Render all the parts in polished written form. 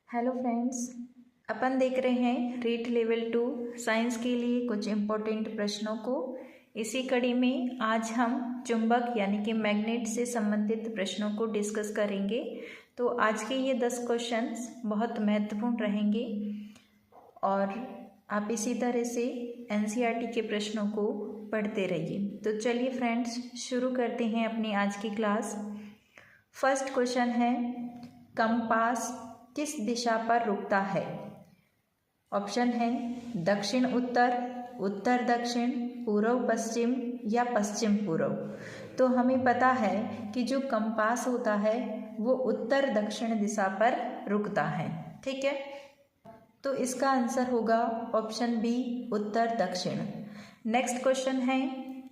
Hello friends, अपन देख रहे हैं रीट लेवल 2 साइंस के लिए कुछ इम्पोर्टेंट प्रश्नों को। इसी कड़ी में आज हम चुंबक यानी कि मैग्नेट से संबंधित प्रश्नों को डिस्कस करेंगे। तो आज के ये 10 क्वेश्चंस बहुत महत्वपूर्ण रहेंगे और आप इसी तरह से एनसीईआरटी के प्रश्नों को पढ़ते रहिए। तो चलिए फ्रेंड्स, शुरू करते हैं अपनी आज की क्लास। फर्स्ट क्वेश्चन है, कंपास किस दिशा पर रुकता है? ऑप्शन है दक्षिण उत्तर, उत्तर दक्षिण, पूर्व पश्चिम या पश्चिम पूर्व। तो हमें पता है कि जो कंपास होता है वो उत्तर दक्षिण दिशा पर रुकता है। ठीक है, तो इसका आंसर होगा ऑप्शन बी, उत्तर दक्षिण। नेक्स्ट क्वेश्चन है,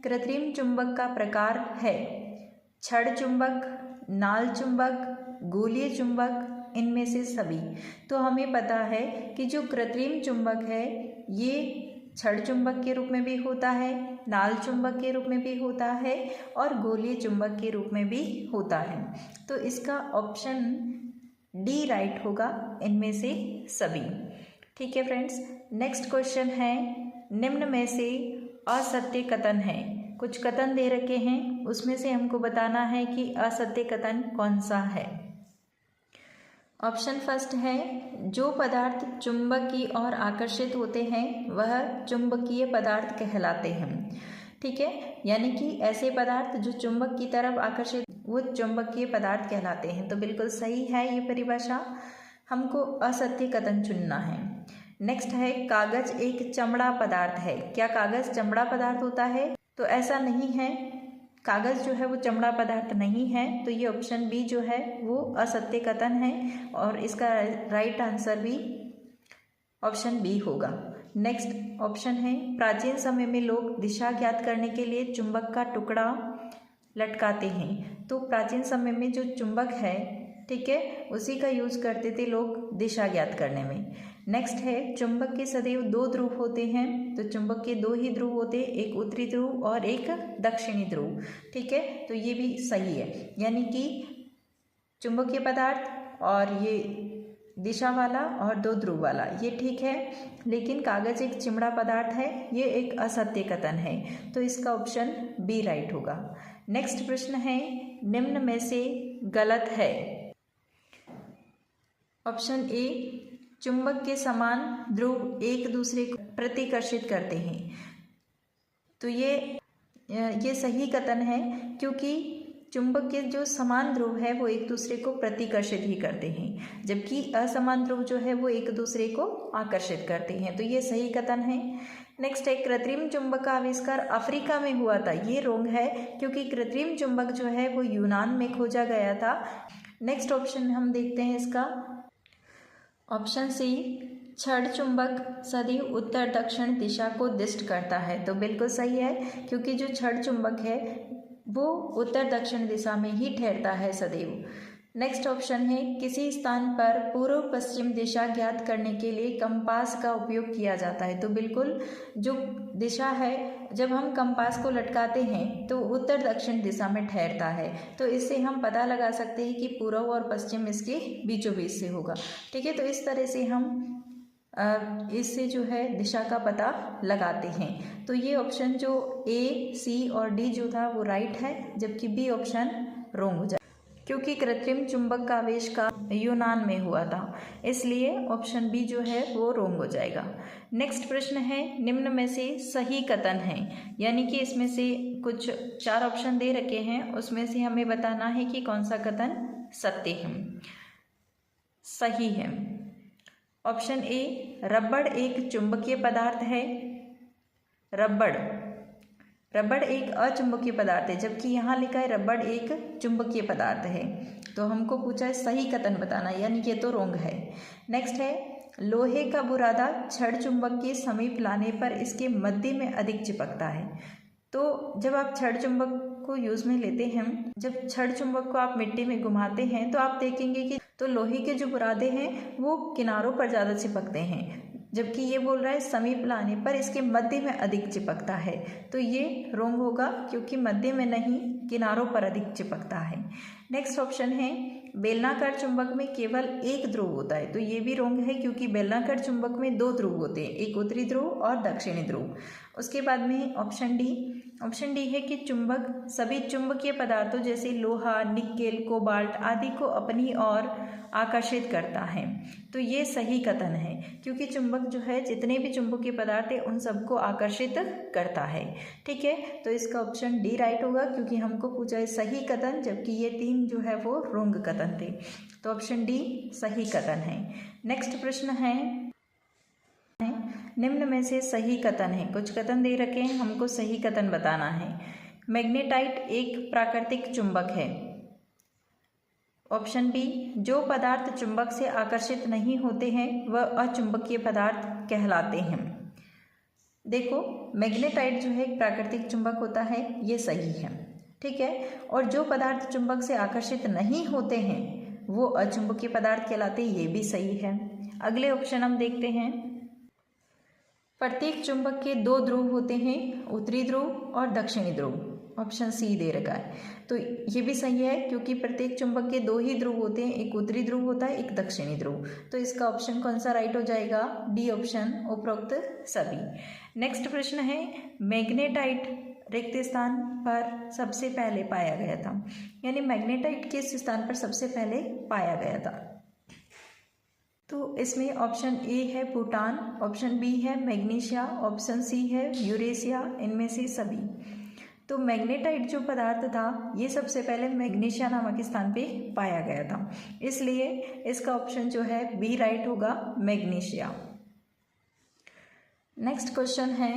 कृत्रिम चुंबक का प्रकार है छड़ चुंबक, नाल चुंबक, गोलीय चुंबक, इनमें से सभी। तो हमें पता है कि जो कृत्रिम चुंबक है ये छड़ चुंबक के रूप में भी होता है, नाल चुंबक के रूप में भी होता है और गोलीय चुंबक के रूप में भी होता है। तो इसका ऑप्शन डी राइट होगा, इनमें से सभी। ठीक है फ्रेंड्स, नेक्स्ट क्वेश्चन है, निम्न में से असत्य कथन है। कुछ कथन दे रखे हैं, उसमें से हमको बताना है कि असत्य कथन कौन सा है। ऑप्शन फर्स्ट है, जो पदार्थ चुंबक की ओर आकर्षित होते हैं वह चुंबकीय पदार्थ कहलाते हैं। ठीक है, यानी कि ऐसे पदार्थ जो चुंबक की तरफ आकर्षित वो चुंबकीय पदार्थ कहलाते हैं। तो बिल्कुल सही है ये परिभाषा, हमको असत्य कथन चुनना है। नेक्स्ट है, कागज एक चमड़ा पदार्थ है। क्या कागज चमड़ा पदार्थ होता है? तो ऐसा नहीं है, कागज़ जो है वो चमड़ा पदार्थ नहीं है। तो ये ऑप्शन बी जो है वो असत्य कथन है और इसका राइट आंसर भी ऑप्शन बी होगा। नेक्स्ट ऑप्शन है, प्राचीन समय में लोग दिशा ज्ञात करने के लिए चुंबक का टुकड़ा लटकाते हैं। तो प्राचीन समय में जो चुंबक है, ठीक है, उसी का यूज करते थे लोग दिशा ज्ञात करने में। नेक्स्ट है, चुंबक के सदैव दो ध्रुव होते हैं। तो चुंबक के दो ही ध्रुव होते हैं, एक उत्तरी ध्रुव और एक दक्षिणी ध्रुव। ठीक है, तो ये भी सही है, यानी कि चुंबकीय पदार्थ और ये दिशा वाला और दो ध्रुव वाला ये ठीक है, लेकिन कागज एक चिमड़ा पदार्थ है, ये एक असत्य कथन है। तो इसका ऑप्शन बी राइट होगा। नेक्स्ट प्रश्न है, निम्न में से गलत है। ऑप्शन ए, चुंबक के समान ध्रुव एक दूसरे को प्रतिकर्षित करते हैं। तो ये सही कथन है, क्योंकि चुंबक के जो समान ध्रुव है वो एक दूसरे को प्रतिकर्षित ही करते हैं, जबकि असमान ध्रुव जो है वो एक दूसरे को आकर्षित करते हैं। तो ये सही कथन है। नेक्स्ट है, कृत्रिम चुंबक का आविष्कार अफ्रीका में हुआ था। ये रोंग है, क्योंकि कृत्रिम चुंबक जो है वो यूनान में खोजा गया था। नेक्स्ट ऑप्शन हम देखते हैं इसका, ऑप्शन सी, छड़ चुंबक सदैव उत्तर दक्षिण दिशा को दिष्ट करता है। तो बिल्कुल सही है, क्योंकि जो छड़ चुंबक है वो उत्तर दक्षिण दिशा में ही ठहरता है सदैव। नेक्स्ट ऑप्शन है, किसी स्थान पर पूर्व पश्चिम दिशा ज्ञात करने के लिए कंपास का उपयोग किया जाता है। तो बिल्कुल जो दिशा है, जब हम कंपास को लटकाते हैं तो उत्तर दक्षिण दिशा में ठहरता है। तो इससे हम पता लगा सकते हैं कि पूर्व और पश्चिम इसके बीचों बीच से होगा। ठीक है, तो इस तरह से हम इससे जो है दिशा का पता लगाते हैं। तो ये ऑप्शन जो ए, सी और डी जो था वो राइट है, जबकि बी ऑप्शन रॉन्ग हो जाए, क्योंकि कृत्रिम चुंबक का आविष्कार यूनान में हुआ था, इसलिए ऑप्शन बी जो है वो रॉन्ग हो जाएगा। नेक्स्ट प्रश्न है, निम्न में से सही कथन है, यानी कि इसमें से कुछ 4 ऑप्शन दे रखे हैं, उसमें से हमें बताना है कि कौन सा कथन सत्य है, सही है। ऑप्शन ए, रबड़ एक चुंबकीय पदार्थ है। रबड़ एक अचुंबकीय पदार्थ है, जबकि यहाँ लिखा है रबड़ एक चुंबकीय पदार्थ है। तो हमको पूछा है सही कथन बताना, यानी कि ये तो रॉन्ग है। नेक्स्ट है, लोहे का बुरादा छड़ चुंबक के समीप लाने पर इसके मध्य में अधिक चिपकता है। तो जब आप छड़ चुंबक को यूज़ में लेते हैं, जब छड़ चुंबक को आप मिट्टी में घुमाते हैं तो आप देखेंगे कि तो लोहे के जो बुरादे हैं वो किनारों पर ज़्यादा चिपकते हैं, जबकि ये बोल रहा है समीप लाने पर इसके मध्य में अधिक चिपकता है। तो ये रॉन्ग होगा, क्योंकि मध्य में नहीं किनारों पर अधिक चिपकता है। नेक्स्ट ऑप्शन है, बेलनाकार चुंबक में केवल एक ध्रुव होता है, तो ये भी रॉन्ग है क्योंकि बेलनाकार चुंबक में दो ध्रुव होते हैं, एक उत्तरी ध्रुव और दक्षिणी ध्रुव। उसके बाद में ऑप्शन डी है कि चुंबक सभी चुंबकीय पदार्थों जैसे लोहा, निकेल, कोबाल्ट आदि को अपनी ओर आकर्षित करता है। तो ये सही कथन है क्योंकि चुंबक जो है जितने भी चुंबकीय पदार्थ है उन सबको आकर्षित करता है। ठीक है, तो इसका ऑप्शन डी राइट होगा क्योंकि हमको पूछा है सही कथन, जबकि ये तीन जो है वो रॉन्ग कथन थे। तो ऑप्शन डी सही कथन है। नेक्स्ट प्रश्न है, निम्न में से सही कथन है। कुछ कथन दे रखे हैं, हमको सही कथन बताना है। मैग्नेटाइट एक प्राकृतिक चुंबक है। ऑप्शन बी, जो पदार्थ चुंबक से आकर्षित नहीं होते हैं वह अचुंबकीय पदार्थ कहलाते हैं। देखो, मैग्नेटाइट जो है एक प्राकृतिक चुंबक होता है, ये सही है। ठीक है, और जो पदार्थ चुंबक से आकर्षित नहीं होते हैं वो अचुंबकीय पदार्थ कहलाते हैं, ये भी सही है। अगले ऑप्शन हम देखते हैं, प्रत्येक चुंबक के दो ध्रुव होते हैं, उत्तरी ध्रुव और दक्षिणी ध्रुव। ऑप्शन सी दे रखा है, तो ये भी सही है क्योंकि प्रत्येक चुंबक के दो ही ध्रुव होते हैं, एक उत्तरी ध्रुव होता है, एक दक्षिणी ध्रुव। तो इसका ऑप्शन कौन सा राइट हो जाएगा? डी ऑप्शन, उपरोक्त सभी। नेक्स्ट प्रश्न है, मैग्नेटाइट रिक्त स्थान पर सबसे पहले पाया गया था, यानी मैग्नेटाइट किस स्थान पर सबसे पहले पाया गया था? तो इसमें ऑप्शन ए है भूटान, ऑप्शन बी है मैग्नीशिया, ऑप्शन सी है यूरेशिया, इनमें से सभी। तो मैग्नेटाइट जो पदार्थ था ये सबसे पहले मैग्नीशिया नामक स्थान पे पाया गया था, इसलिए इसका ऑप्शन जो है बी राइट होगा, मैग्नीशिया। नेक्स्ट क्वेश्चन है,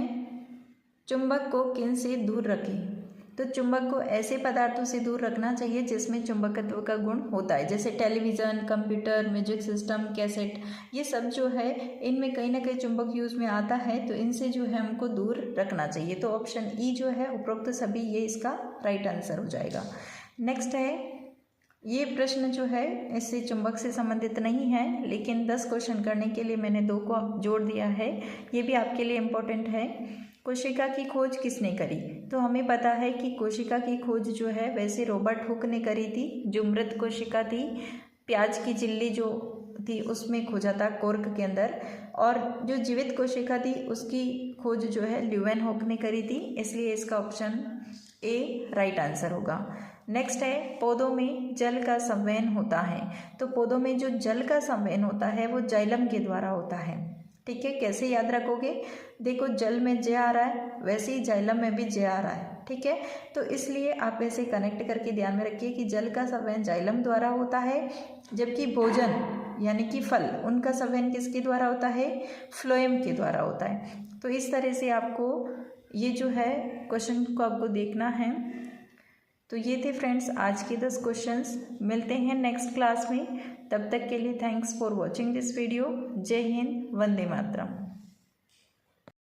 चुंबक को किन से दूर रखें? तो चुंबक को ऐसे पदार्थों से दूर रखना चाहिए जिसमें चुंबकत्व का गुण होता है, जैसे television, computer, music system, cassette, ये सब जो है इनमें कहीं ना कहीं चुंबक यूज में आता है, तो इनसे जो है हमको दूर रखना चाहिए। तो ऑप्शन ई जो है उपरोक्त सभी, ये इसका राइट आंसर हो जाएगा। नेक्स्ट है, ये प्रश्न जो है इससे चुंबक से संबंधित नहीं है, लेकिन 10 क्वेश्चन करने के लिए मैंने 2 को जोड़ दिया है, ये भी आपके लिए इम्पोर्टेंट है। कोशिका की खोज किसने करी? तो हमें पता है कि कोशिका की खोज जो है वैसे रॉबर्ट हुक ने करी थी, जो मृत कोशिका थी, प्याज की झिल्ली जो थी उसमें खोजा था कोर्क के अंदर, और जो जीवित कोशिका थी उसकी खोज जो है ल्यूवेनहॉक ने करी थी, इसलिए इसका ऑप्शन ए राइट आंसर होगा। नेक्स्ट है, पौधों में जल का संवहन होता है। तो पौधों में जो जल का संवहन होता है वो जाइलम के द्वारा होता है। ठीक है, कैसे याद रखोगे? देखो, जल में ज आ रहा है, वैसे ही जाइलम में भी ज आ रहा है। ठीक है, तो इसलिए आप ऐसे कनेक्ट करके ध्यान में रखिए कि जल का संवहन जाइलम द्वारा होता है, जबकि भोजन यानी कि फल, उनका संवहन किसके द्वारा होता है? फ्लोएम के द्वारा होता है। तो इस तरह से आपको ये जो है क्वेश्चन को आपको देखना है। तो ये थे फ्रेंड्स आज के 10 क्वेश्चंस। मिलते हैं नेक्स्ट क्लास में, तब तक के लिए thanks for watching this video. जय हिंद, वंदे मातरम।